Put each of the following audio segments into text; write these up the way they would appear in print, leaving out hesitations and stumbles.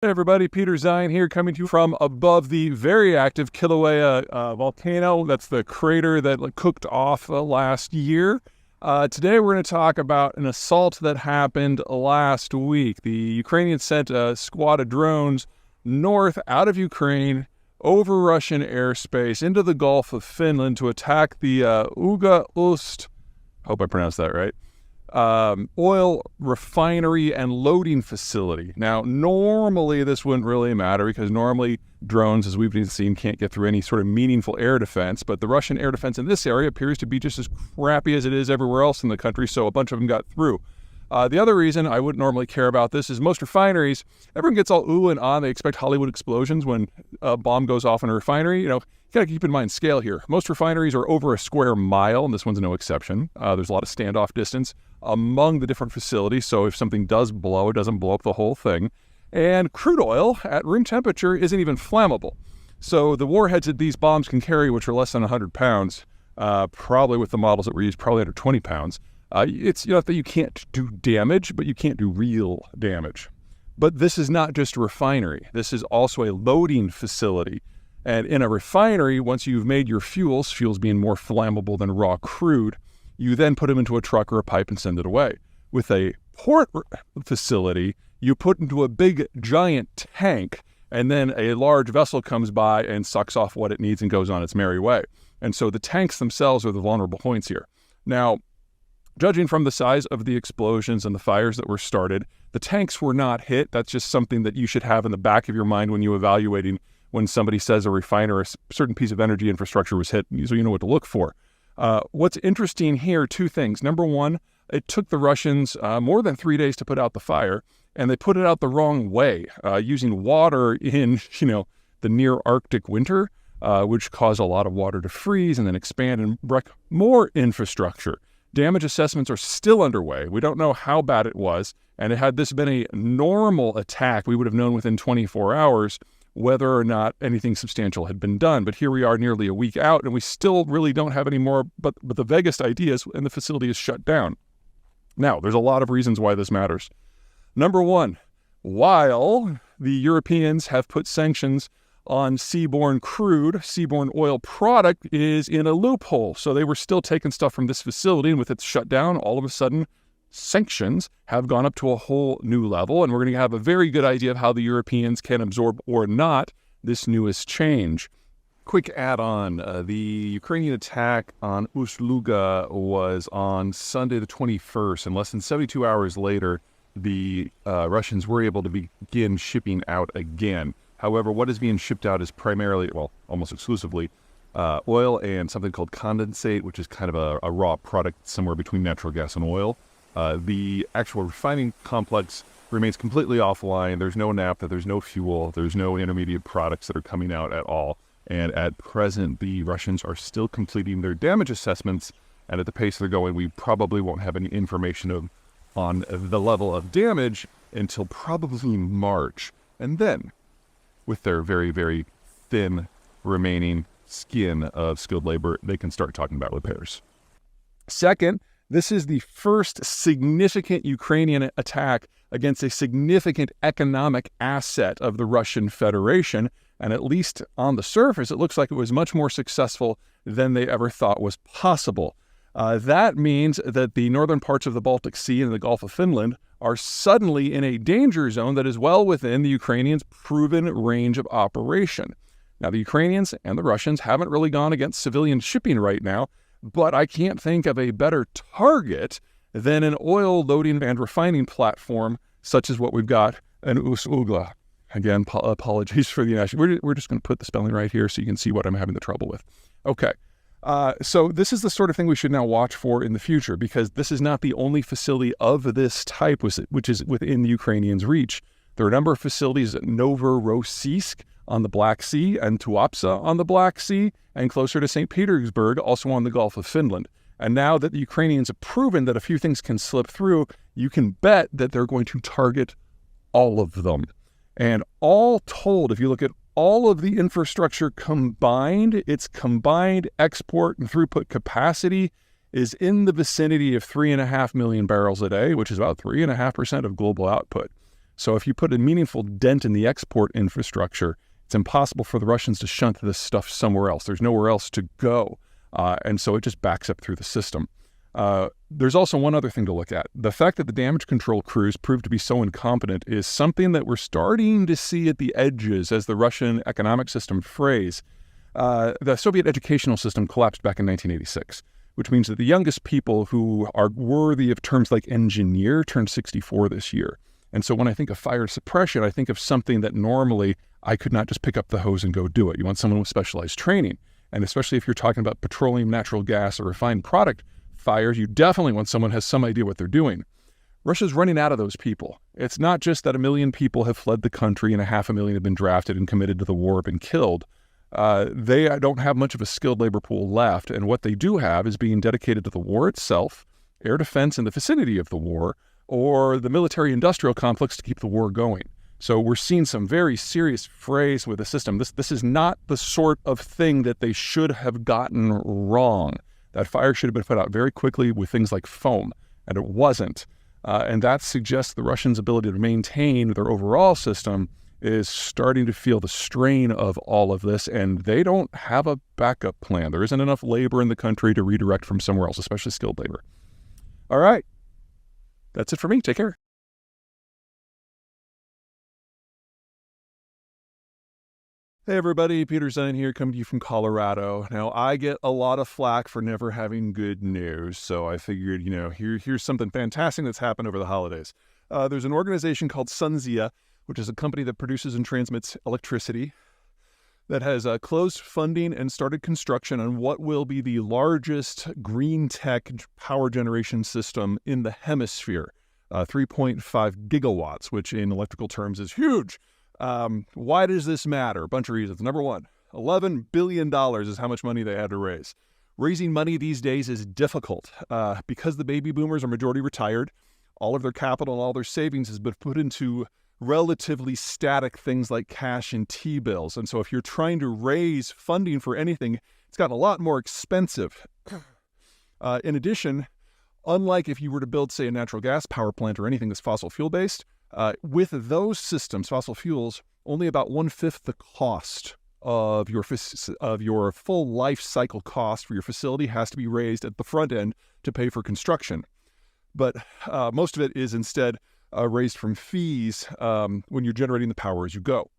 Hey everybody, Peter Zeihan here, coming to you from above the very active Kilauea volcano. That's the crater that cooked off last year. Today we're going to talk about an assault that happened last week. The Ukrainians sent a squad of drones north out of Ukraine over Russian airspace into the Gulf of Finland to attack the Uga-Ust, hope I pronounced that right, oil refinery and loading facility. Now, normally this wouldn't really matter because normally drones, as we've seen, can't get through any sort of meaningful air defense. But the Russian air defense in this area appears to be just as crappy as it is everywhere else in the country, so a bunch of them got through. The other reason I wouldn't normally care about this is most refineries, everyone gets all ooh and ah. They expect Hollywood explosions when a bomb goes off in a refinery. You got to keep in mind scale here. Most refineries are over a square mile, and this one's no exception. There's a lot of standoff distance among the different facilities, so if something does blow, it doesn't blow up the whole thing. And crude oil at room temperature isn't even flammable. So the warheads that these bombs can carry, which are less than 100 pounds, probably with the models that were used, probably under 20 pounds, it's not that you can't do damage, but you can't do real damage. But this is not just a refinery. This is also a loading facility. And in a refinery, once you've made your fuels being more flammable than raw crude, you then put them into a truck or a pipe and send it away. With a port facility, you put into a big, giant tank, and then a large vessel comes by and sucks off what it needs and goes on its merry way. And so the tanks themselves are the vulnerable points here. Now, judging from the size of the explosions and the fires that were started, the tanks were not hit. That's just something that you should have in the back of your mind when you're evaluating when somebody says a refiner, a certain piece of energy infrastructure was hit, so you know what to look for. What's interesting here, two things. Number one, it took the Russians more than 3 days to put out the fire, and they put it out the wrong way, using water in, the near Arctic winter, which caused a lot of water to freeze and then expand and wreck more infrastructure. Damage assessments are still underway. We don't know how bad it was, and had this been a normal attack, we would have known within 24 hours whether or not anything substantial had been done. But here we are nearly a week out, and we still really don't have any more but the vaguest ideas, and the facility is shut down. Now, there's a lot of reasons why this matters. Number one, while the Europeans have put sanctions on seaborne crude, seaborne oil product is in a loophole. So they were still taking stuff from this facility, and with it shut down, all of a sudden, sanctions have gone up to a whole new level, and we're going to have a very good idea of how the Europeans can absorb or not this newest change. Quick add-on, the Ukrainian attack on Ust-Luga was on Sunday the 21st, and less than 72 hours later, the Russians were able to begin shipping out again. However, what is being shipped out is primarily, well, almost exclusively, oil and something called condensate, which is kind of a raw product somewhere between natural gas and oil. The actual refining complex remains completely offline. There's no naphtha, there's no fuel, there's no intermediate products that are coming out at all. And at present, the Russians are still completing their damage assessments. And at the pace they're going, we probably won't have any information on the level of damage until probably March. And then, with their very, very thin remaining skin of skilled labor, they can start talking about repairs. Second, this is the first significant Ukrainian attack against a significant economic asset of the Russian Federation, and at least on the surface, it looks like it was much more successful than they ever thought was possible. That means that the northern parts of the Baltic Sea and the Gulf of Finland are suddenly in a danger zone that is well within the Ukrainians' proven range of operation. Now, the Ukrainians and the Russians haven't really gone against civilian shipping right now, but I can't think of a better target than an oil loading and refining platform such as what we've got in Ust-Luga. Again, apologies for the inaccuracy. We're just going to put the spelling right here so you can see what I'm having the trouble with. Okay, so this is the sort of thing we should now watch for in the future, because this is not the only facility of this type which is within the Ukrainians' reach. There are a number of facilities at Novorossiysk on the Black Sea and Tuapsa on the Black Sea, and closer to St. Petersburg, also on the Gulf of Finland. And now that the Ukrainians have proven that a few things can slip through, you can bet that they're going to target all of them. And all told, if you look at all of the infrastructure combined, its combined export and throughput capacity is in the vicinity of 3.5 million barrels a day, which is about 3.5% of global output. So if you put a meaningful dent in the export infrastructure, it's impossible for the Russians to shunt this stuff somewhere else. There's nowhere else to go. And so it just backs up through the system. There's also one other thing to look at. The fact that the damage control crews proved to be so incompetent is something that we're starting to see at the edges as the Russian economic system frays. The Soviet educational system collapsed back in 1986, which means that the youngest people who are worthy of terms like engineer turned 64 this year. And so when I think of fire suppression, I think of something that normally I could not just pick up the hose and go do it. You want someone with specialized training. And especially if you're talking about petroleum, natural gas, or refined product fires, you definitely want someone who has some idea what they're doing. Russia's running out of those people. It's not just that 1 million people have fled the country and 500,000 have been drafted and committed to the war, been killed. They don't have much of a skilled labor pool left, and what they do have is being dedicated to the war itself, air defense in the vicinity of the war, or the military-industrial complex to keep the war going. So we're seeing some very serious frays with the system. This is not the sort of thing that they should have gotten wrong. That fire should have been put out very quickly with things like foam, and it wasn't. And that suggests the Russians' ability to maintain their overall system is starting to feel the strain of all of this, and they don't have a backup plan. There isn't enough labor in the country to redirect from somewhere else, especially skilled labor. All right. That's it for me. Take care. Hey everybody, Peter Zeihan here, coming to you from Colorado. Now, I get a lot of flack for never having good news, so I figured, here's something fantastic that's happened over the holidays. There's an organization called Sunzia, which is a company that produces and transmits electricity, that has closed funding and started construction on what will be the largest green tech power generation system in the hemisphere, 3.5 gigawatts, which in electrical terms is huge. Why does this matter? A bunch of reasons. Number one, $11 billion is how much money they had to raise. Raising money these days is difficult because the baby boomers are majority retired. All of their capital and all their savings has been put into relatively static things like cash and T-bills. And so if you're trying to raise funding for anything, it's gotten a lot more expensive. In addition, unlike if you were to build, say, a natural gas power plant or anything that's fossil fuel-based, with those systems, fossil fuels, only about 1/5 the cost of your full life cycle cost for your facility has to be raised at the front end to pay for construction. But most of it is instead raised from fees when you're generating the power as you go.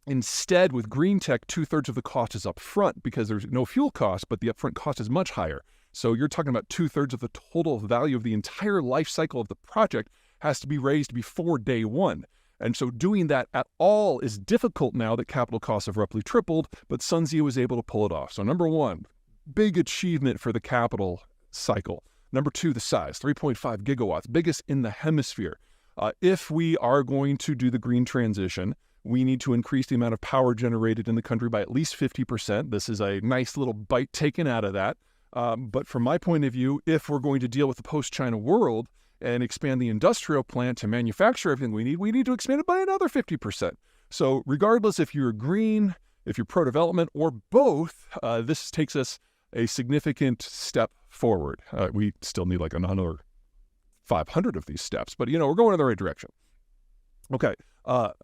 Instead, with green tech, 2/3 of the cost is up front because there's no fuel cost, but the upfront cost is much higher. So you're talking about 2/3 of the total value of the entire life cycle of the project has to be raised before day one. And so doing that at all is difficult now that capital costs have roughly tripled, but Sunzia was able to pull it off. So number one, big achievement for the capital cycle. Number two, the size, 3.5 gigawatts, biggest in the hemisphere. If we are going to do the green transition, we need to increase the amount of power generated in the country by at least 50%. This is a nice little bite taken out of that. But from my point of view, if we're going to deal with the post-China world and expand the industrial plant to manufacture everything we need to expand it by another 50%. So regardless if you're green, if you're pro-development, or both, this takes us a significant step forward. We still need like another 500 of these steps, but we're going in the right direction. Okay,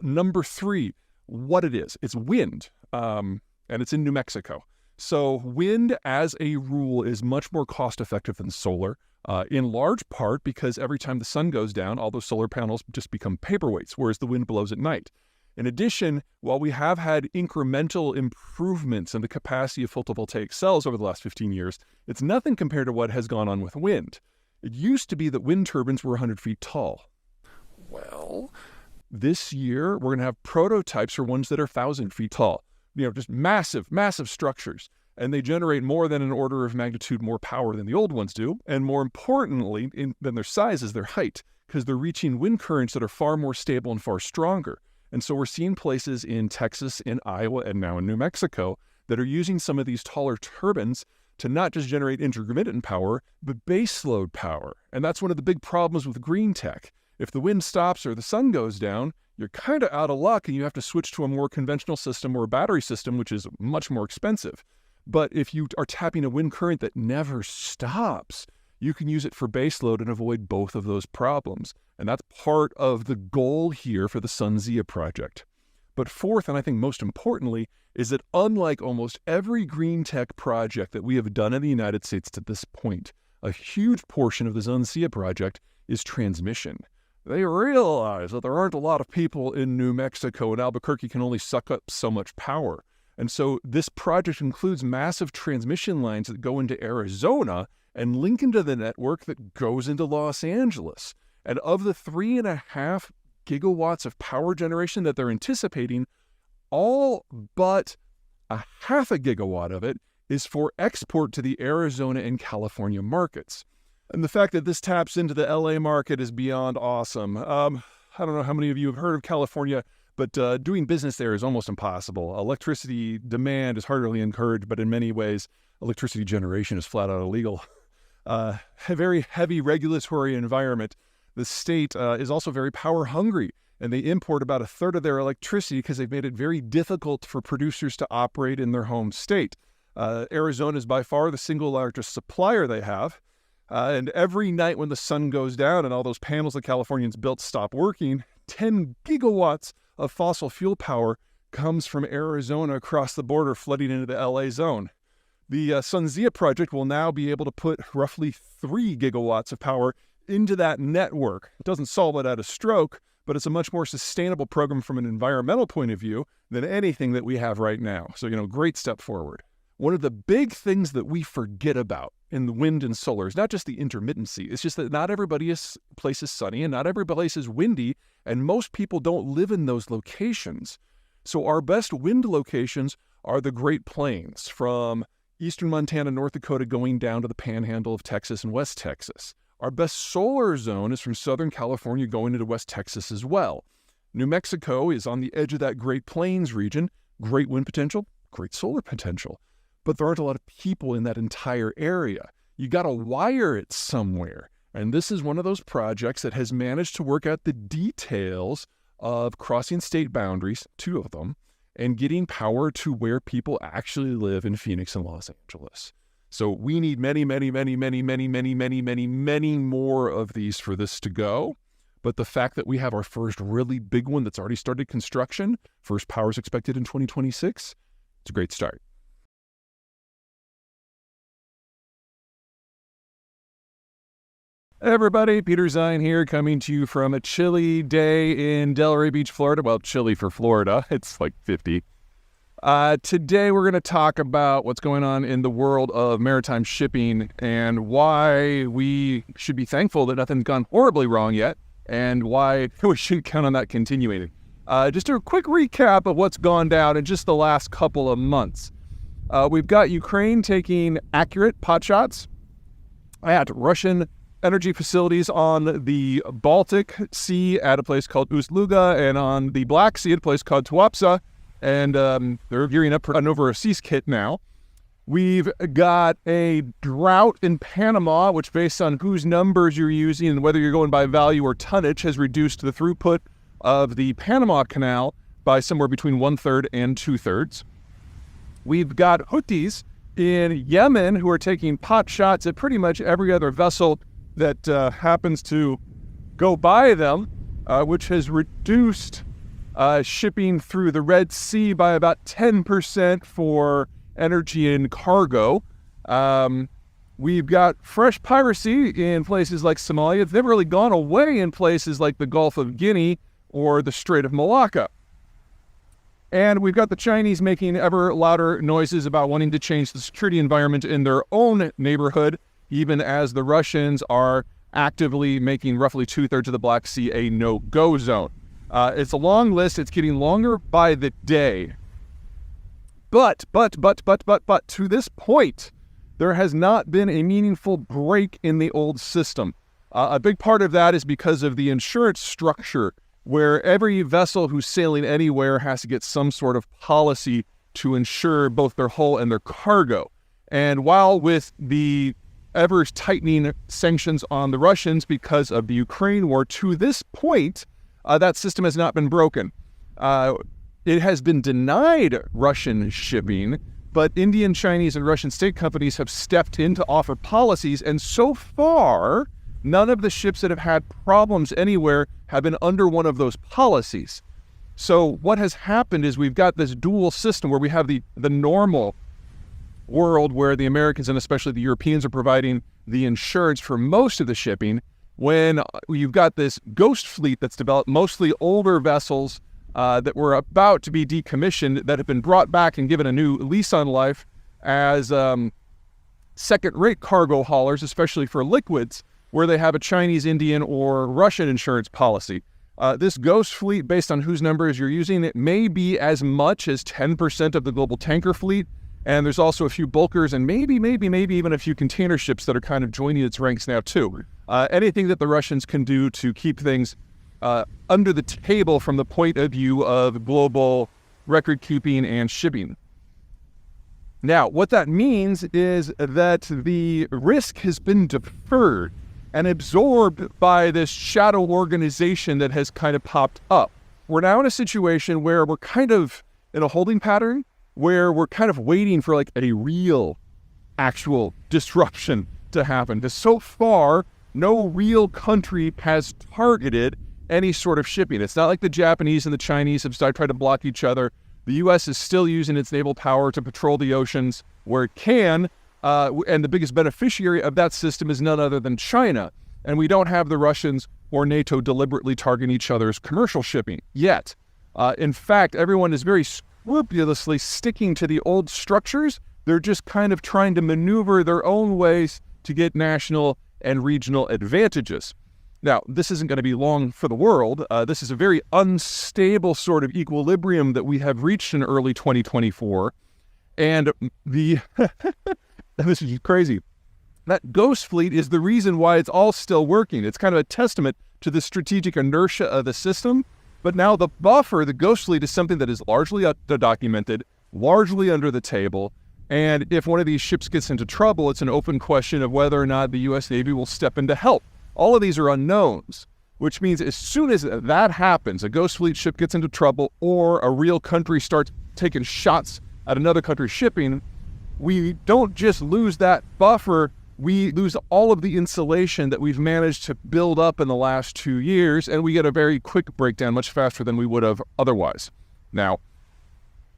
number three, what it is. It's wind, and it's in New Mexico. So wind, as a rule, is much more cost-effective than solar, in large part because every time the sun goes down, all those solar panels just become paperweights, whereas the wind blows at night. In addition, while we have had incremental improvements in the capacity of photovoltaic cells over the last 15 years, it's nothing compared to what has gone on with wind. It used to be that wind turbines were 100 feet tall. Well, this year, we're going to have prototypes for ones that are 1,000 feet tall. Just massive, massive structures. And they generate more than an order of magnitude more power than the old ones do. And more importantly than their size is their height, because they're reaching wind currents that are far more stable and far stronger. And so we're seeing places in Texas, in Iowa, and now in New Mexico that are using some of these taller turbines to not just generate intermittent power, but baseload power. And that's one of the big problems with green tech. If the wind stops or the sun goes down, you're kind of out of luck and you have to switch to a more conventional system or a battery system, which is much more expensive. But if you are tapping a wind current that never stops, you can use it for baseload and avoid both of those problems. And that's part of the goal here for the SunZia project. But fourth, and I think most importantly, is that unlike almost every green tech project that we have done in the United States to this point, a huge portion of the SunZia project is transmission. They realize that there aren't a lot of people in New Mexico, and Albuquerque can only suck up so much power. And so this project includes massive transmission lines that go into Arizona and link into the network that goes into Los Angeles. And of the 3.5 gigawatts of power generation that they're anticipating, all but 0.5 gigawatt of it is for export to the Arizona and California markets. And the fact that this taps into the LA market is beyond awesome. I don't know how many of you have heard of California, but doing business there is almost impossible. Electricity demand is hardly encouraged, but in many ways, electricity generation is flat out illegal. A very heavy regulatory environment. The state is also very power hungry, and they import about a third of their electricity because they've made it very difficult for producers to operate in their home state. Arizona is by far the single largest supplier they have. And every night when the sun goes down and all those panels that Californians built stop working, 10 gigawatts of fossil fuel power comes from Arizona across the border, flooding into the LA zone. The SunZia project will now be able to put roughly 3 gigawatts of power into that network. It doesn't solve it at a stroke, but it's a much more sustainable program from an environmental point of view than anything that we have right now. So, great step forward. One of the big things that we forget about in the wind and solar is not just the intermittency. It's just that not everybody's place is sunny and not every place is windy, and most people don't live in those locations. So our best wind locations are the Great Plains, from eastern Montana, North Dakota, going down to the panhandle of Texas and West Texas. Our best solar zone is from Southern California going into West Texas as well. New Mexico is on the edge of that Great Plains region. Great wind potential, great solar potential. But there aren't a lot of people in that entire area. You got to wire it somewhere. And this is one of those projects that has managed to work out the details of crossing state boundaries, 2 of them, and getting power to where people actually live in Phoenix and Los Angeles. So we need many, many, many, many, many, many, many, many, many more of these for this to go. But the fact that we have our first really big one that's already started construction, first power is expected in 2026, it's a great start. Hey everybody, Peter Zeihan here, coming to you from a chilly day in Delray Beach, Florida. Well, chilly for Florida. It's like 50. Today we're going to talk about what's going on in the world of maritime shipping and why we should be thankful that nothing's gone horribly wrong yet and why we shouldn't count on that continuing. Just a quick recap of what's gone down in just the last couple of months. We've got Ukraine taking accurate potshots at Russian energy facilities on the Baltic Sea at a place called Ust-Luga and on the Black Sea at a place called Tuapse. And they're gearing up for an overseas kit now. We've got a drought in Panama, which based on whose numbers you're using and whether you're going by value or tonnage has reduced the throughput of the Panama Canal by somewhere between 1/3 and 2/3. We've got Houthis in Yemen who are taking pot shots at pretty much every other vessel that happens to go by them, which has reduced shipping through the Red Sea by about 10% for energy and cargo. We've got fresh piracy in places like Somalia. It's never really gone away in places like the Gulf of Guinea or the Strait of Malacca. And we've got the Chinese making ever louder noises about wanting to change the security environment in their own neighborhood, even as the Russians are actively making roughly 2/3 of the Black Sea a no-go zone. It's a long list. It's getting longer by the day. But, to this point, there has not been a meaningful break in the old system. A big part of that is because of the insurance structure, where every vessel who's sailing anywhere has to get some sort of policy to insure both their hull and their cargo. And while with the ever-tightening sanctions on the Russians because of the Ukraine war, to this point, that system has not been broken. It has been denied Russian shipping But Indian, Chinese, and Russian state companies have stepped in to offer policies, and so far, none of the ships that have had problems anywhere have been under one of those policies. So what has happened is we've got this dual system where we have the normal world where the Americans and especially the Europeans are providing the insurance for most of the shipping, when you've got this ghost fleet that's developed, mostly older vessels that were about to be decommissioned, that have been brought back and given a new lease on life as second-rate cargo haulers, especially for liquids, where they have a Chinese, Indian, or Russian insurance policy. This ghost fleet, based on whose numbers you're using, it may be as much as 10% of the global tanker fleet. And there's also a few bulkers and maybe even a few container ships that are kind of joining its ranks now too. Anything that the Russians can do to keep things under the table from the point of view of global record keeping and shipping. Now, what that means is that the risk has been deferred and absorbed by this shadow organization that has kind of popped up. We're now in a situation where we're kind of in a holding pattern, where we're kind of waiting for like a real, actual disruption to happen. Because so far, no real country has targeted any sort of shipping. It's not like the Japanese and the Chinese have started trying to block each other. The U.S. is still using its naval power to patrol the oceans where it can, and the biggest beneficiary of that system is none other than China. And we don't have the Russians or NATO deliberately targeting each other's commercial shipping yet. In fact, everyone is very scrupulously sticking to the old structures. They're just kind of trying to maneuver their own ways to get national and regional advantages. Now, this isn't going to be long for the world. This is a very unstable sort of equilibrium that we have reached in early 2024. And this is crazy. That ghost fleet is the reason why it's all still working. It's kind of a testament to the strategic inertia of the system. But now the buffer, the ghost fleet, is something that is largely documented, largely under the table. And if one of these ships gets into trouble, it's an open question of whether or not the U.S. Navy will step in to help. All of these are unknowns, which means as soon as that happens, a ghost fleet ship gets into trouble or a real country starts taking shots at another country's shipping, we don't just lose that buffer, we lose all of the insulation that we've managed to build up in the last 2 years, and we get a very quick breakdown, much faster than we would have otherwise. Now,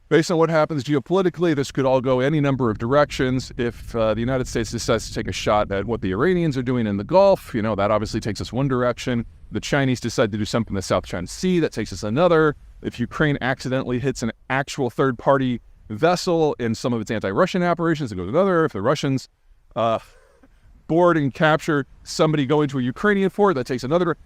based on what happens geopolitically, this could all go any number of directions. If the United States decides to take a shot at what the Iranians are doing in the Gulf, that obviously takes us one direction. The Chinese decide to do something in the South China Sea, that takes us another. If Ukraine accidentally hits an actual third-party vessel in some of its anti-Russian operations, it goes another. If the Russians board and capture somebody going to a Ukrainian fort, that takes another.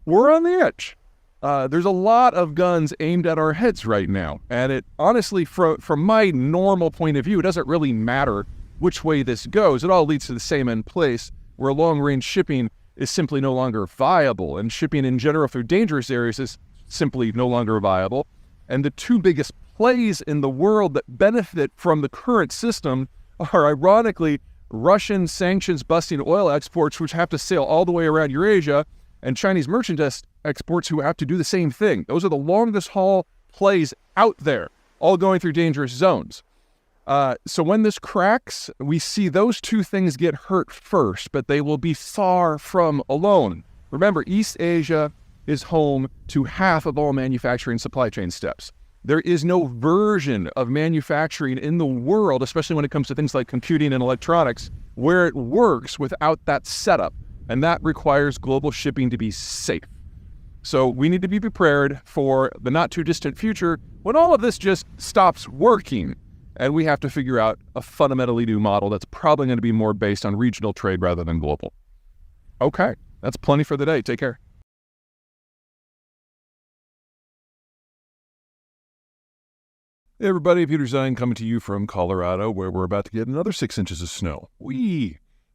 We're on the edge. There's a lot of guns aimed at our heads right now. And it honestly, from my normal point of view, it doesn't really matter which way this goes. It all leads to the same end place, where long-range shipping is simply no longer viable. And shipping in general through dangerous areas is simply no longer viable. And the two biggest plays in the world that benefit from the current system are, ironically, Russian sanctions-busting oil exports, which have to sail all the way around Eurasia, and Chinese merchandise exports who have to do the same thing. Those are the longest haul plays out there, all going through dangerous zones. So when this cracks, we see those two things get hurt first, but they will be far from alone. Remember, East Asia is home to half of all manufacturing supply chain steps. There is no version of manufacturing in the world, especially when it comes to things like computing and electronics, where it works without that setup. And that requires global shipping to be safe. So we need to be prepared for the not too distant future when all of this just stops working. And we have to figure out a fundamentally new model that's probably going to be more based on regional trade rather than global. Okay, that's plenty for the day. Take care. Hey everybody, Peter Zeihan coming to you from Colorado, where we're about to get another 6 inches of snow.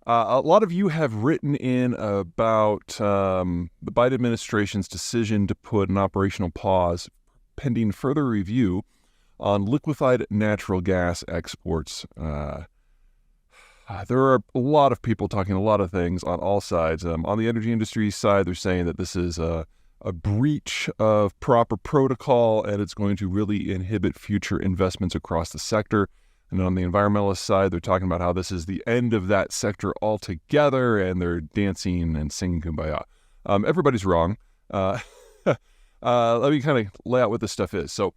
A lot of you have written in about the Biden administration's decision to put an operational pause pending further review on liquefied natural gas exports. There are a lot of people talking a lot of things on all sides. On the energy industry side, they're saying that this is a a breach of proper protocol, and it's going to really inhibit future investments across the sector. And on the environmentalist side, they're talking about how this is the end of that sector altogether, and they're dancing and singing Kumbaya. Everybody's wrong. Let me kind of lay out what this stuff is. So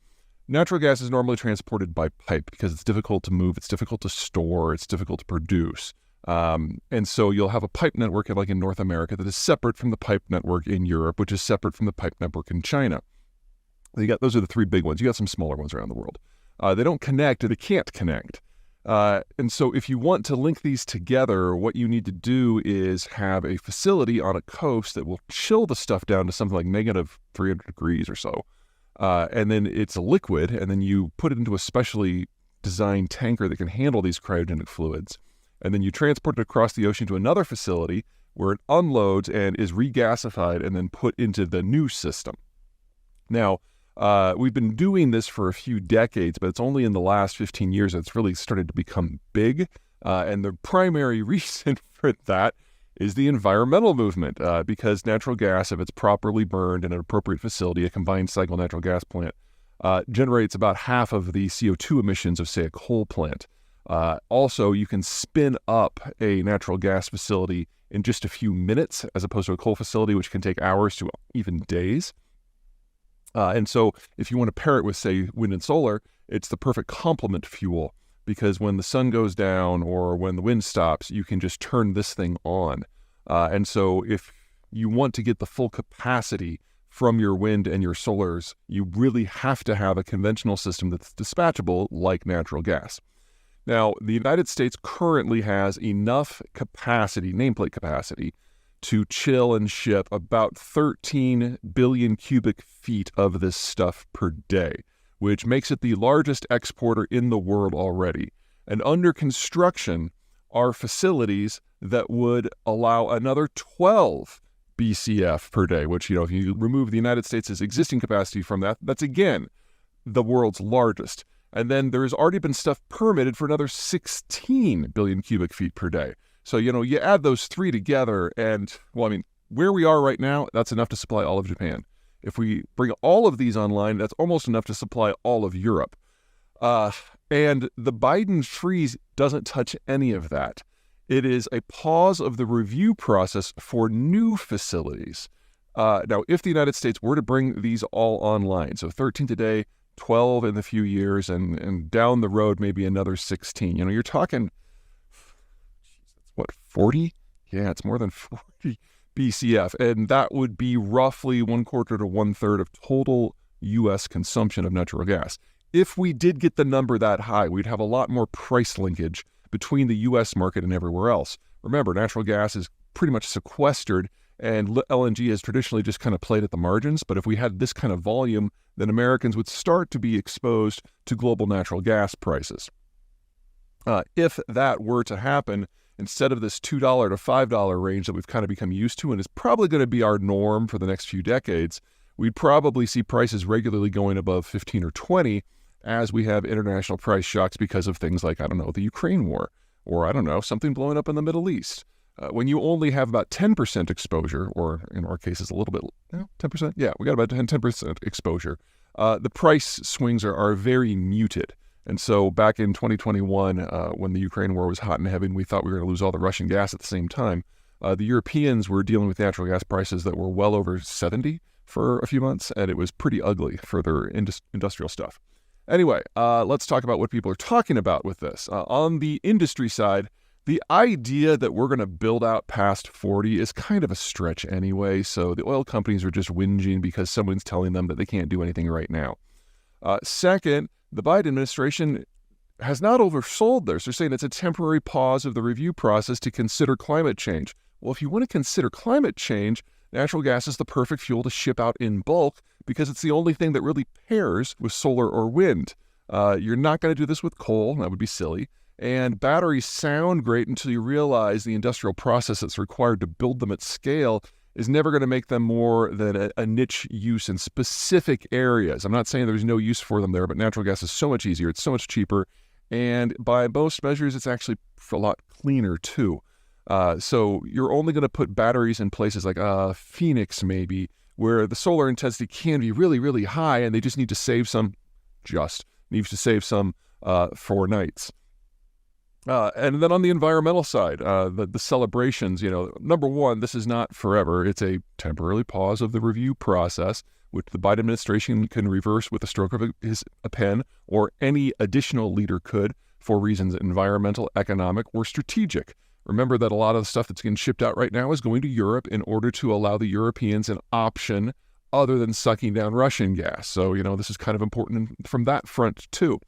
natural gas is normally transported by pipe because it's difficult to move, it's difficult to store, it's difficult to produce. And so you'll have a pipe network like in North America that is separate from the pipe network in Europe, which is separate from the pipe network in China. Those are the three big ones. You got some smaller ones around the world. They don't connect, or they can't connect. And so if you want to link these together, what you need to do is have a facility on a coast that will chill the stuff down to something like negative 300 degrees or so. And then it's a liquid, and then you put it into a specially designed tanker that can handle these cryogenic fluids. And then you transport it across the ocean to another facility where it unloads and is regasified and then put into the new system. Now, we've been doing this for a few decades, but it's only in the last 15 years that it's really started to become big. And the primary reason for that is the environmental movement, because natural gas, if it's properly burned in an appropriate facility, a combined cycle natural gas plant, generates about half of the CO2 emissions of, say, a coal plant. Also, you can spin up a natural gas facility in just a few minutes, as opposed to a coal facility, which can take hours to even days. And so if you want to pair it with, say, wind and solar, it's the perfect complement fuel, because when the sun goes down or when the wind stops, you can just turn this thing on. And so if you want to get the full capacity from your wind and your solars, you really have to have a conventional system that's dispatchable like natural gas. Now, the United States currently has enough capacity, nameplate capacity, to chill and ship about 13 billion cubic feet of this stuff per day, which makes it the largest exporter in the world already. And under construction are facilities that would allow another 12 BCF per day, which, if you remove the United States' existing capacity from that, that's again the world's largest. And then there's already been stuff permitted for another 16 billion cubic feet per day. So, you add those three together and, where we are right now, that's enough to supply all of Japan. If we bring all of these online, that's almost enough to supply all of Europe. And the Biden freeze doesn't touch any of that. It is a pause of the review process for new facilities. Now, if the United States were to bring these all online, so 13 today, 12 in a few years, and down the road, maybe another 16. You're talking, 40? Yeah, it's more than 40 BCF. And that would be roughly 1/4 to 1/3 of total U.S. consumption of natural gas. If we did get the number that high, we'd have a lot more price linkage between the U.S. market and everywhere else. Remember, natural gas is pretty much sequestered, and LNG has traditionally just kind of played at the margins. But if we had this kind of volume, then Americans would start to be exposed to global natural gas prices. If that were to happen, instead of this $2 to $5 range that we've kind of become used to and is probably going to be our norm for the next few decades, we'd probably see prices regularly going above 15 or 20 as we have international price shocks because of things like, the Ukraine war, or something blowing up in the Middle East. When you only have about 10% exposure, or in our cases a little bit, 10%? Yeah, we got about 10% exposure. The price swings are very muted. And so back in 2021, when the Ukraine war was hot and heavy and we thought we were going to lose all the Russian gas at the same time, the Europeans were dealing with natural gas prices that were well over 70 for a few months, and it was pretty ugly for their industrial stuff. Anyway, let's talk about what people are talking about with this. On the industry side, the idea that we're going to build out past 40 is kind of a stretch anyway, so the oil companies are just whinging because someone's telling them that they can't do anything right now. Second, the Biden administration has not oversold this. They're saying it's a temporary pause of the review process to consider climate change. Well, if you want to consider climate change, natural gas is the perfect fuel to ship out in bulk because it's the only thing that really pairs with solar or wind. You're not going to do this with coal. That would be silly. And batteries sound great until you realize the industrial process that's required to build them at scale is never going to make them more than a niche use in specific areas. I'm not saying there's no use for them there, but natural gas is so much easier. It's so much cheaper. And by most measures, it's actually a lot cleaner too. So you're only going to put batteries in places like Phoenix maybe, where the solar intensity can be really, really high, and they just need to save some, for nights. And then on the environmental side, the celebrations, number one, this is not forever. It's a temporary pause of the review process, which the Biden administration can reverse with a stroke of a pen, or any additional leader could, for reasons environmental, economic, or strategic. Remember that a lot of the stuff that's getting shipped out right now is going to Europe in order to allow the Europeans an option other than sucking down Russian gas. So, this is kind of important from that front, too.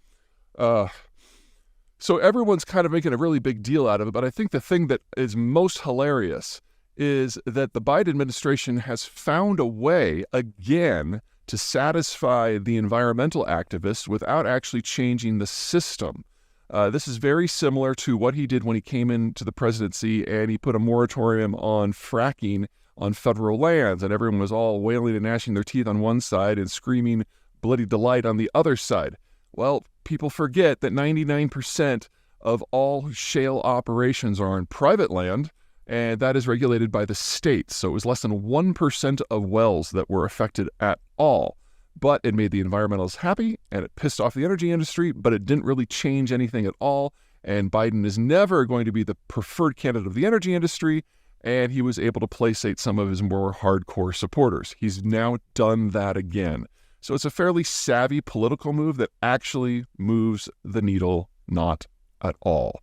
So everyone's kind of making a really big deal out of it, but I think the thing that is most hilarious is that the Biden administration has found a way, again, to satisfy the environmental activists without actually changing the system. This is very similar to what he did when he came into the presidency and he put a moratorium on fracking on federal lands, and everyone was all wailing and gnashing their teeth on one side and screaming bloody delight on the other side. Well, people forget that 99% of all shale operations are on private land, and that is regulated by the state. So it was less than 1% of wells that were affected at all. But it made the environmentalists happy, and it pissed off the energy industry, but it didn't really change anything at all. And Biden is never going to be the preferred candidate of the energy industry, and he was able to placate some of his more hardcore supporters. He's now done that again. So it's a fairly savvy political move that actually moves the needle not at all,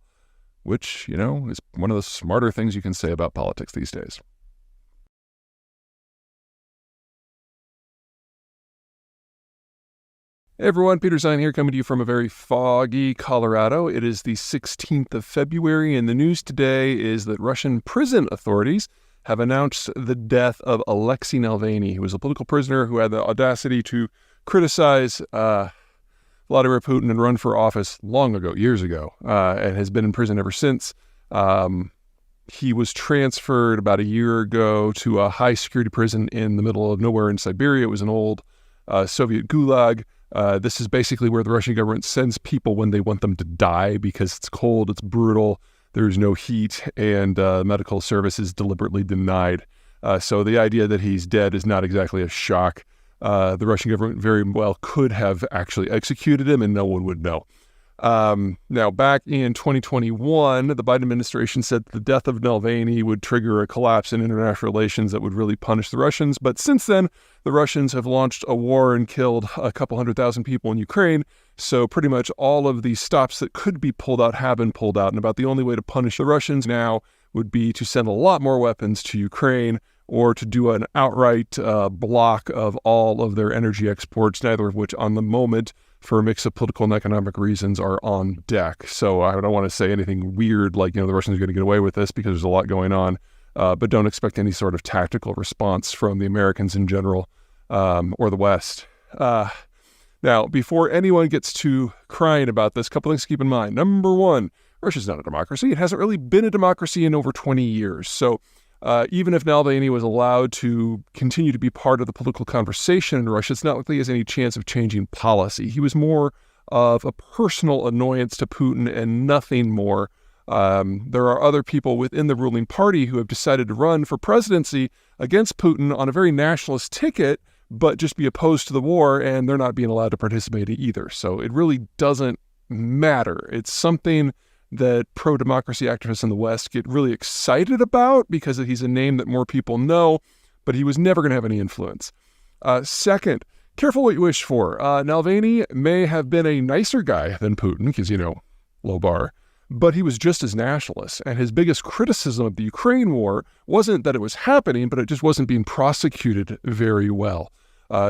which, is one of the smarter things you can say about politics these days. Hey everyone, Peter Zeihan here, coming to you from a very foggy Colorado. It is the 16th of February, and the news today is that Russian prison authorities have announced the death of Alexei Navalny, who was a political prisoner who had the audacity to criticize Vladimir Putin and run for office long ago, years ago, and has been in prison ever since. He was transferred about a year ago to a high-security prison in the middle of nowhere in Siberia. It was an old Soviet gulag. This is basically where the Russian government sends people when they want them to die because it's cold, it's brutal, there's no heat, and medical service is deliberately denied. So the idea that he's dead is not exactly a shock. The Russian government very well could have actually executed him, and no one would know. Now, back in 2021, the Biden administration said the death of Navalny would trigger a collapse in international relations that would really punish the Russians. But since then, the Russians have launched a war and killed a couple 100,000 people in Ukraine. So pretty much all of the stops that could be pulled out have been pulled out. And about the only way to punish the Russians now would be to send a lot more weapons to Ukraine, or to do an outright block of all of their energy exports, neither of which on the moment, for a mix of political and economic reasons, are on deck. So I don't want to say anything weird like, the Russians are going to get away with this because there's a lot going on, but don't expect any sort of tactical response from the Americans in general or the West. Now, before anyone gets to crying about this, a couple things to keep in mind. Number one, Russia's not a democracy. It hasn't really been a democracy in over 20 years. So even if Navalny was allowed to continue to be part of the political conversation in Russia, it's not like he has any chance of changing policy. He was more of a personal annoyance to Putin and nothing more. There are other people within the ruling party who have decided to run for presidency against Putin on a very nationalist ticket, but just be opposed to the war, and they're not being allowed to participate either. So it really doesn't matter. It's something that pro-democracy activists in the West get really excited about because he's a name that more people know, but he was never going to have any influence. Second, careful what you wish for. Navalny may have been a nicer guy than Putin because, low bar, but he was just as nationalist. And his biggest criticism of the Ukraine war wasn't that it was happening, but it just wasn't being prosecuted very well.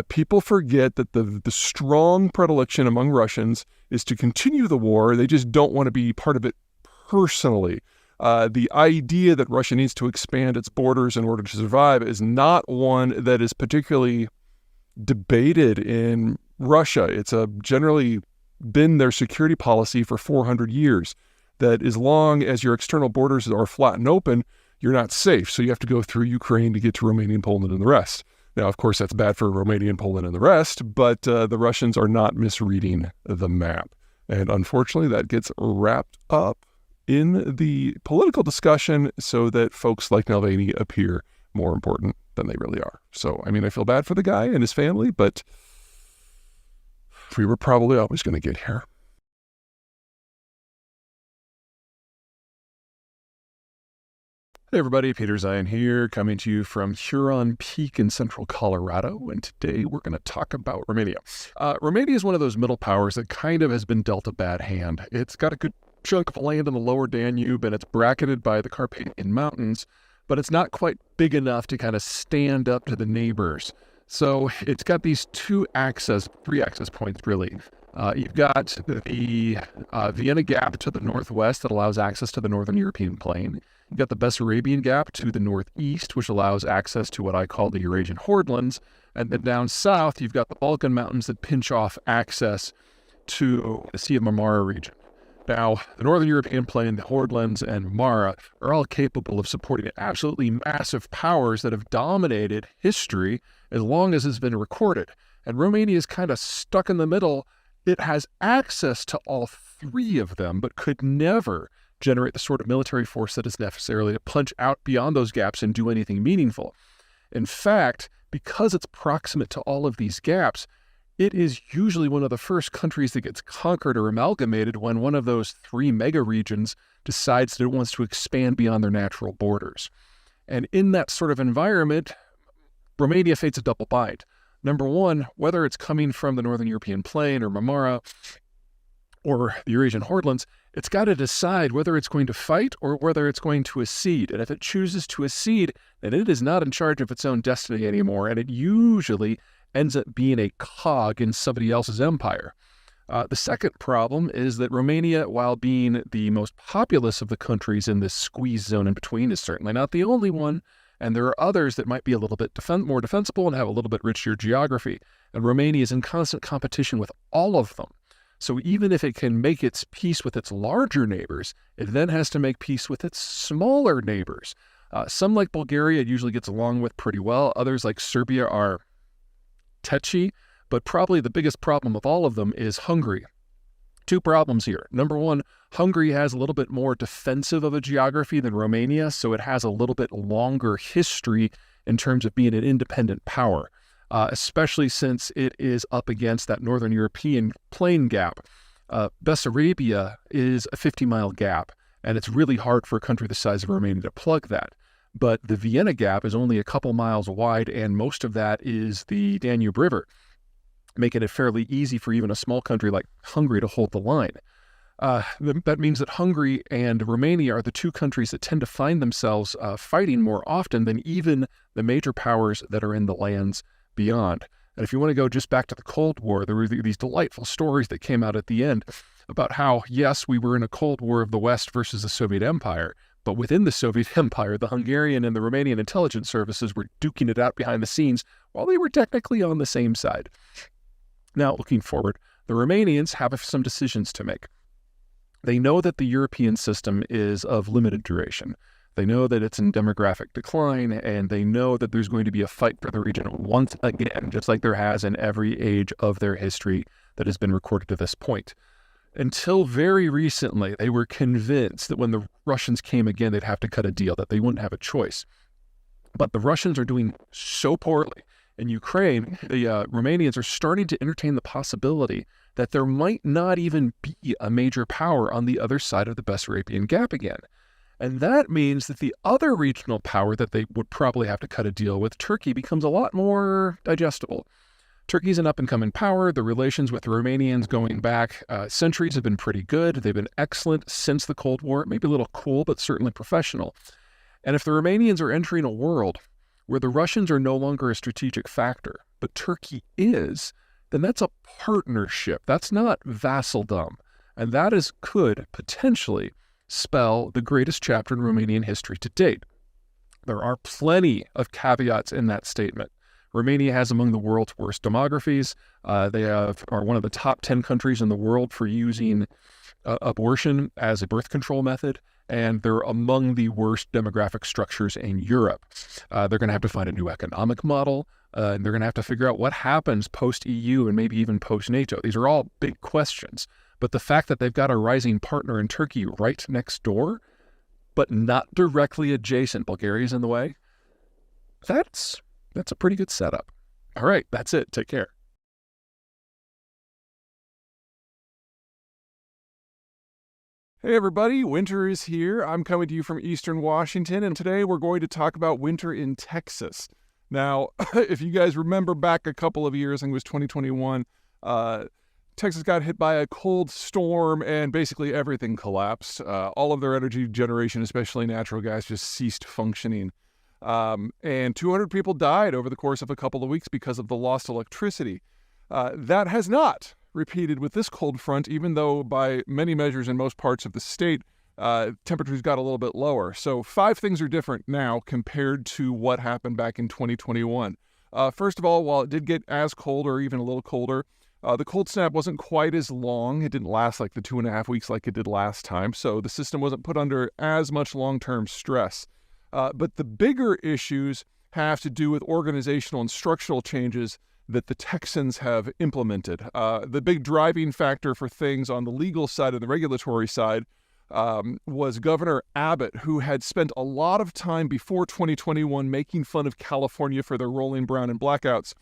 People forget that the strong predilection among Russians is to continue the war. They just don't want to be part of it personally. The idea that Russia needs to expand its borders in order to survive is not one that is particularly debated in Russia. It's generally been their security policy for 400 years, that as long as your external borders are flat and open, you're not safe. So you have to go through Ukraine to get to Romania and Poland and the rest. Now, of course, that's bad for Romania and Poland and the rest, but the Russians are not misreading the map. And unfortunately, that gets wrapped up in the political discussion so that folks like Navalny appear more important. than they really are. So, I mean, I feel bad for the guy and his family, but we were probably always going to get here. Hey everybody, Peter Zeihan here, coming to you from Huron Peak in central Colorado, and today we're going to talk about Romania. Romania is one of those middle powers that kind of has been dealt a bad hand. It's got a good chunk of land in the lower Danube, and it's bracketed by the Carpathian Mountains, but it's not quite big enough to kind of stand up to the neighbors. So it's got these three access points, really. You've got the Vienna Gap to the northwest that allows access to the northern European plain. You've got the Bessarabian Gap to the northeast, which allows access to what I call the Eurasian Hordelands. And then down south, you've got the Balkan Mountains that pinch off access to the Sea of Marmara region. Now, the northern European plain, the Hordelands, and Marmara are all capable of supporting absolutely massive powers that have dominated history as long as it's been recorded. And Romania is kind of stuck in the middle. It has access to all three of them, but could never generate the sort of military force that is necessary to punch out beyond those gaps and do anything meaningful. In fact, because it's proximate to all of these gaps, it is usually one of the first countries that gets conquered or amalgamated when one of those three mega regions decides that it wants to expand beyond their natural borders. And in that sort of environment, Romania faces a double bind. Number one, whether it's coming from the northern European plain or Marmara or the Eurasian Hordelands, it's got to decide whether it's going to fight or whether it's going to accede. And if it chooses to accede, then it is not in charge of its own destiny anymore, and it usually ends up being a cog in somebody else's empire. The second problem is that Romania, while being the most populous of the countries in this squeeze zone in between, is certainly not the only one. And there are others that might be a little bit more defensible and have a little bit richer geography. And Romania is in constant competition with all of them. So even if it can make its peace with its larger neighbors, it then has to make peace with its smaller neighbors. Some, like Bulgaria, it usually gets along with pretty well. Others, like Serbia, are touchy. But probably the biggest problem of all of them is Hungary. Two problems here. Number one, Hungary has a little bit more defensive of a geography than Romania, so it has a little bit longer history in terms of being an independent power, especially since it is up against that northern European plain gap. Bessarabia is a 50-mile gap, and it's really hard for a country the size of Romania to plug that. But the Vienna Gap is only a couple miles wide, and most of that is the Danube River, making it fairly easy for even a small country like Hungary to hold the line. That means that Hungary and Romania are the two countries that tend to find themselves fighting more often than even the major powers that are in the lands beyond. And if you want to go just back to the Cold War, there were these delightful stories that came out at the end about how, yes, we were in a Cold War of the West versus the Soviet Empire, but within the Soviet Empire, the Hungarian and the Romanian intelligence services were duking it out behind the scenes while they were technically on the same side. Now, looking forward, the Romanians have some decisions to make. They know that the European system is of limited duration. They know that it's in demographic decline, and they know that there's going to be a fight for the region once again, just like there has in every age of their history that has been recorded to this point. Until very recently, they were convinced that when the Russians came again, they'd have to cut a deal, that they wouldn't have a choice. But the Russians are doing so poorly. In Ukraine, the Romanians are starting to entertain the possibility that there might not even be a major power on the other side of the Bessarabian Gap again. And that means that the other regional power that they would probably have to cut a deal with, Turkey, becomes a lot more digestible. Turkey's an up-and-coming power. The relations with the Romanians going back centuries have been pretty good. They've been excellent since the Cold War. Maybe a little cool, but certainly professional. And if the Romanians are entering a world where the Russians are no longer a strategic factor, but Turkey is, then that's a partnership. That's not vassaldom. And that could potentially spell the greatest chapter in Romanian history to date. There are plenty of caveats in that statement. Romania has among the world's worst demographies. They are one of the top 10 countries in the world for using abortion as a birth control method, and they're among the worst demographic structures in Europe. They're going to have to find a new economic model, and they're going to have to figure out what happens post-EU and maybe even post-NATO. These are all big questions, but the fact that they've got a rising partner in Turkey right next door, but not directly adjacent, Bulgaria's in the way, that's That's a pretty good setup. All right, that's it. Take care. Hey everybody, winter is here. I'm coming to you from Eastern Washington, and today we're going to talk about winter in Texas. Now, if you guys remember back a couple of years, I think it was 2021, Texas got hit by a cold storm and basically everything collapsed. All of their energy generation, especially natural gas, just ceased functioning. And 200 people died over the course of a couple of weeks because of the lost electricity. That has not repeated with this cold front, even though by many measures in most parts of the state, temperatures got a little bit lower. So 5 things are different now compared to what happened back in 2021. First of all, while it did get as cold or even a little colder, the cold snap wasn't quite as long. It didn't last like the 2.5 weeks like it did last time. So the system wasn't put under as much long-term stress. But the bigger issues have to do with organizational and structural changes that the Texans have implemented. The big driving factor for things on the legal side and the regulatory side was Governor Abbott, who had spent a lot of time before 2021 making fun of California for their rolling brown and blackouts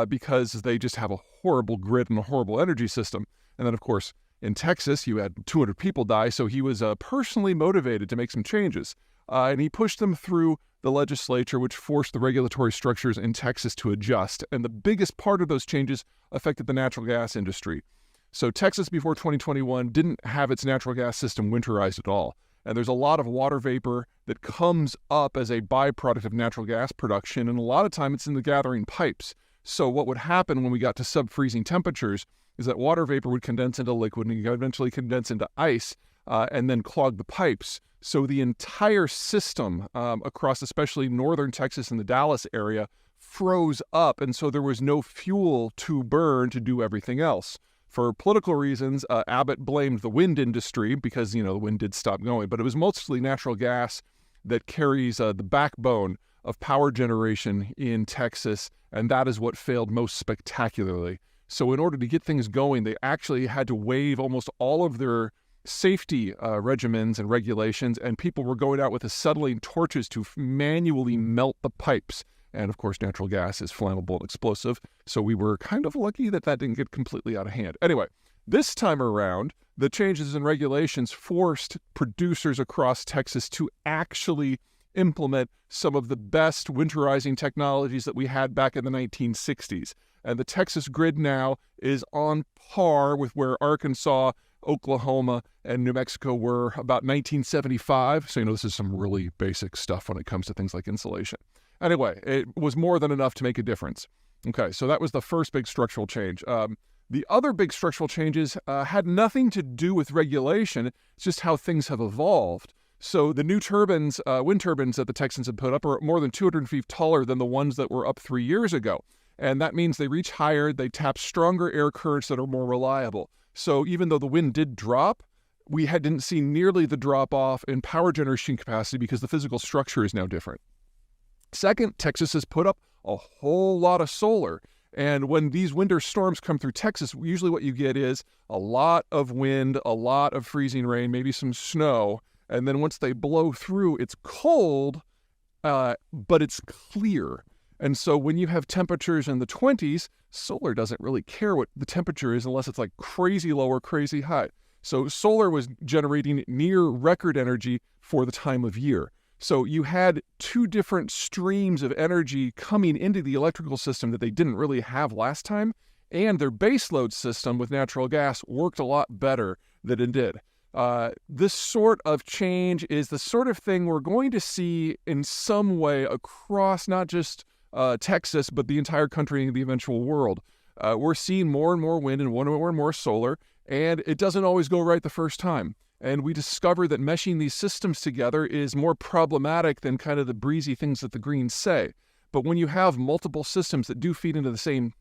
because they just have a horrible grid and a horrible energy system. And then, of course, in Texas, you had 200 people die, so he was personally motivated to make some changes. And he pushed them through the legislature, which forced the regulatory structures in Texas to adjust. And the biggest part of those changes affected the natural gas industry. So Texas, before 2021, didn't have its natural gas system winterized at all. And there's a lot of water vapor that comes up as a byproduct of natural gas production, and a lot of time it's in the gathering pipes. So what would happen when we got to sub-freezing temperatures is that water vapor would condense into liquid and eventually condense into ice and then clog the pipes. So the entire system across especially northern Texas and the Dallas area froze up, and so there was no fuel to burn to do everything else. For political reasons, Abbott blamed the wind industry because, the wind did stop going, but it was mostly natural gas that carries the backbone of power generation in Texas, and that is what failed most spectacularly. So in order to get things going, they actually had to waive almost all of their safety regimens and regulations, and people were going out with acetylene torches to manually melt the pipes. And of course, natural gas is flammable and explosive, so we were kind of lucky that didn't get completely out of hand. Anyway, this time around, the changes in regulations forced producers across Texas to actually implement some of the best winterizing technologies that we had back in the 1960s. And the Texas grid now is on par with where Arkansas, Oklahoma, and New Mexico were about 1975. So, this is some really basic stuff when it comes to things like insulation. Anyway, it was more than enough to make a difference. Okay, so that was the first big structural change. The other big structural changes had nothing to do with regulation. It's just how things have evolved. So the new turbines, wind turbines that the Texans had put up are more than 200 feet taller than the ones that were up 3 years ago. And that means they reach higher, they tap stronger air currents that are more reliable. So even though the wind did drop, we didn't see nearly the drop-off in power generation capacity because the physical structure is now different. Second, Texas has put up a whole lot of solar. And when these winter storms come through Texas, usually what you get is a lot of wind, a lot of freezing rain, maybe some snow. And then once they blow through, it's cold, but it's clear. And so when you have temperatures in the 20s, solar doesn't really care what the temperature is unless it's like crazy low or crazy high. So solar was generating near record energy for the time of year. So you had 2 different streams of energy coming into the electrical system that they didn't really have last time, and their baseload system with natural gas worked a lot better than it did. This sort of change is the sort of thing we're going to see in some way across not just Texas, but the entire country and the eventual world. We're seeing more and more wind and more and more solar, and it doesn't always go right the first time. And we discover that meshing these systems together is more problematic than kind of the breezy things that the Greens say. But when you have multiple systems that do feed into the same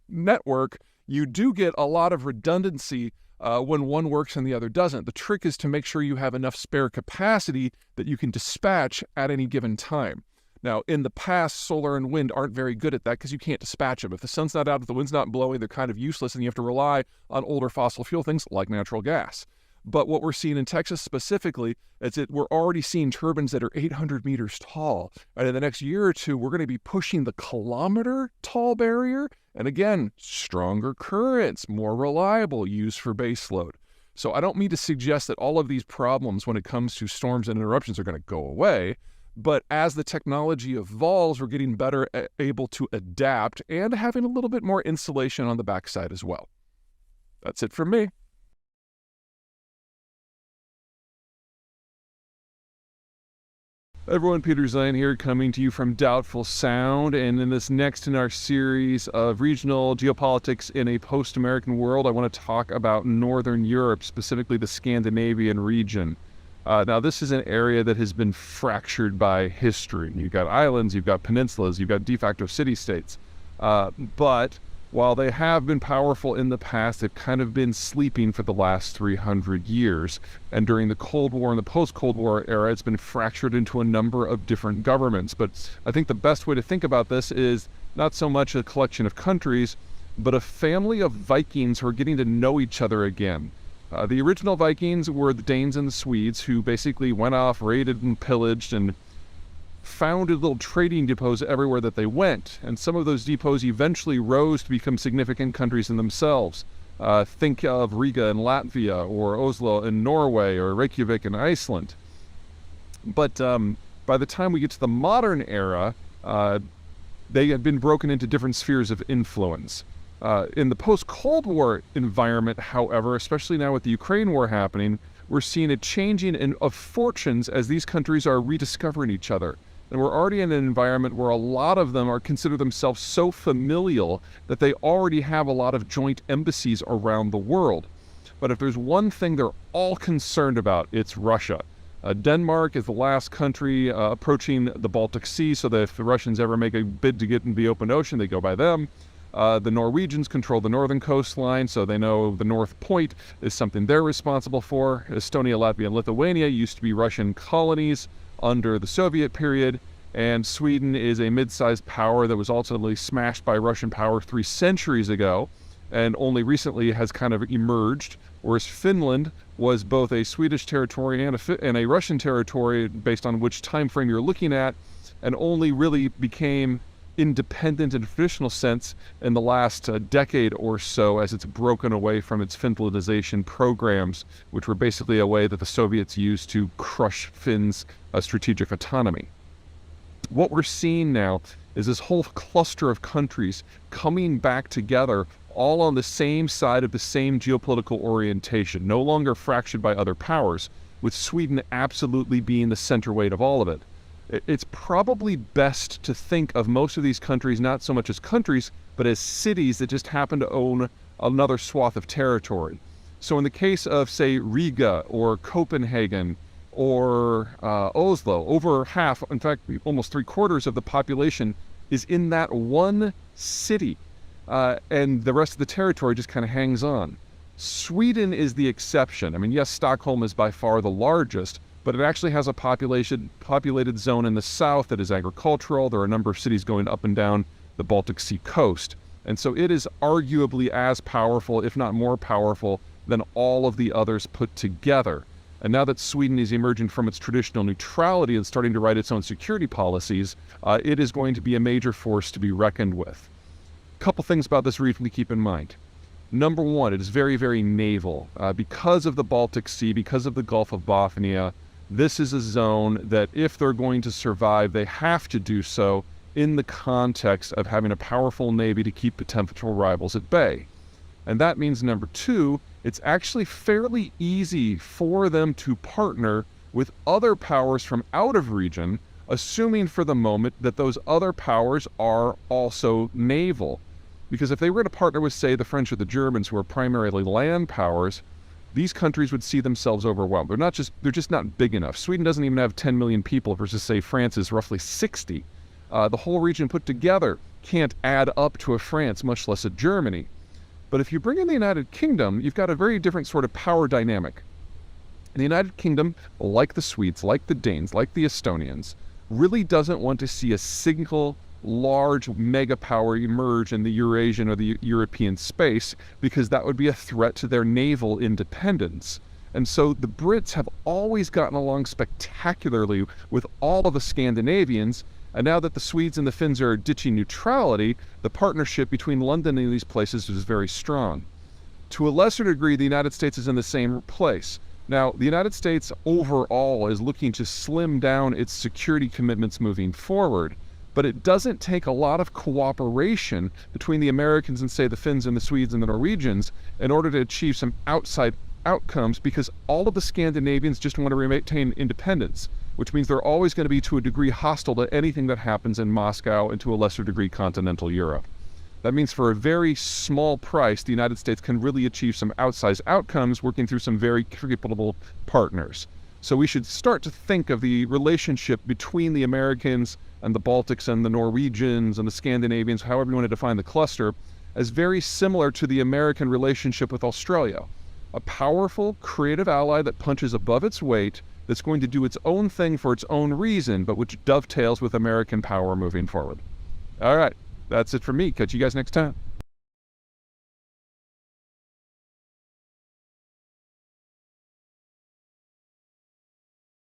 network, you do get a lot of redundancy when one works and the other doesn't. The trick is to make sure you have enough spare capacity that you can dispatch at any given time. Now, in the past, solar and wind aren't very good at that because you can't dispatch them. If the sun's not out, if the wind's not blowing, they're kind of useless, and you have to rely on older fossil fuel things like natural gas. But what we're seeing in Texas specifically is that we're already seeing turbines that are 800 meters tall. And in the next year or two, we're going to be pushing the kilometer tall barrier. And again, stronger currents, more reliable, used for baseload. So I don't mean to suggest that all of these problems when it comes to storms and interruptions are going to go away. But as the technology evolves, we're getting better able to adapt and having a little bit more insulation on the backside as well. That's it from me. Everyone, Peter Zeihan here, coming to you from Doubtful Sound, and in this next in our series of regional geopolitics in a post-American world, I want to talk about Northern Europe, specifically the Scandinavian region. Now, this is an area that has been fractured by history. You've got islands, you've got peninsulas, you've got de facto city-states, but while they have been powerful in the past, they've kind of been sleeping for the last 300 years. And during the Cold War and the post-Cold War era, it's been fractured into a number of different governments. But I think the best way to think about this is not so much a collection of countries, but a family of Vikings who are getting to know each other again. The original Vikings were the Danes and the Swedes, who basically went off, raided and pillaged and founded little trading depots everywhere that they went, and some of those depots eventually rose to become significant countries in themselves. Think of Riga in Latvia, or Oslo in Norway, or Reykjavik in Iceland. But by the time we get to the modern era, they had been broken into different spheres of influence. In the post-Cold War environment, however, especially now with the Ukraine war happening, we're seeing a changing of fortunes as these countries are rediscovering each other. And we're already in an environment where a lot of them consider themselves so familial that they already have a lot of joint embassies around the world. But if there's one thing they're all concerned about, it's Russia. Denmark is the last country approaching the Baltic Sea, so that if the Russians ever make a bid to get into the open ocean, they go by them. The Norwegians control the northern coastline, so they know the North Point is something they're responsible for. Estonia, Latvia, and Lithuania used to be Russian colonies under the Soviet period, and Sweden is a mid-sized power that was ultimately smashed by Russian power 3 centuries ago, and only recently has kind of emerged, whereas Finland was both a Swedish territory and a Russian territory based on which time frame you're looking at, and only really became independent in a traditional sense in the last decade or so as it's broken away from its Finlandization programs, which were basically a way that the Soviets used to crush Finns' strategic autonomy. What we're seeing now is this whole cluster of countries coming back together all on the same side of the same geopolitical orientation, no longer fractured by other powers, with Sweden absolutely being the center weight of all of it. It's probably best to think of most of these countries not so much as countries, but as cities that just happen to own another swath of territory. So in the case of, say, Riga or Copenhagen or Oslo, over half, in fact, almost 3/4 of the population is in that one city, and the rest of the territory just kind of hangs on. Sweden is the exception. I mean, yes, Stockholm is by far the largest, but it actually has a populated zone in the south that is agricultural. There are a number of cities going up and down the Baltic Sea coast. And so it is arguably as powerful, if not more powerful, than all of the others put together. And now that Sweden is emerging from its traditional neutrality and starting to write its own security policies, it is going to be a major force to be reckoned with. A couple things about this region to keep in mind. Number one, it is very, very naval. Because of the Baltic Sea, because of the Gulf of Bothnia, this is a zone that if they're going to survive, they have to do so in the context of having a powerful navy to keep potential rivals at bay. And that means, number two, it's actually fairly easy for them to partner with other powers from out of region, assuming for the moment that those other powers are also naval. Because if they were to partner with, say, the French or the Germans, who are primarily land powers, these countries would see themselves overwhelmed. They're just not big enough. Sweden doesn't even have 10 million people versus, say, France is roughly 60. The whole region put together can't add up to a France, much less a Germany. But if you bring in the United Kingdom, you've got a very different sort of power dynamic. And the United Kingdom, like the Swedes, like the Danes, like the Estonians, really doesn't want to see a single large mega power emerge in the Eurasian or the European space, because that would be a threat to their naval independence. And so the Brits have always gotten along spectacularly with all of the Scandinavians. And now that the Swedes and the Finns are ditching neutrality, the partnership between London and these places is very strong. To a lesser degree, the United States is in the same place. Now, the United States overall is looking to slim down its security commitments moving forward, but it doesn't take a lot of cooperation between the Americans and, say, the Finns and the Swedes and the Norwegians in order to achieve some outside outcomes, because all of the Scandinavians just want to maintain independence, which means they're always going to be, to a degree, hostile to anything that happens in Moscow and, to a lesser degree, continental Europe. That means for a very small price, the United States can really achieve some outsized outcomes working through some very credible partners. So we should start to think of the relationship between the Americans and the Baltics and the Norwegians and the Scandinavians, however you want to define the cluster, as very similar to the American relationship with Australia. A powerful, creative ally that punches above its weight, that's going to do its own thing for its own reason, but which dovetails with American power moving forward. All right. That's it for me. Catch you guys next time.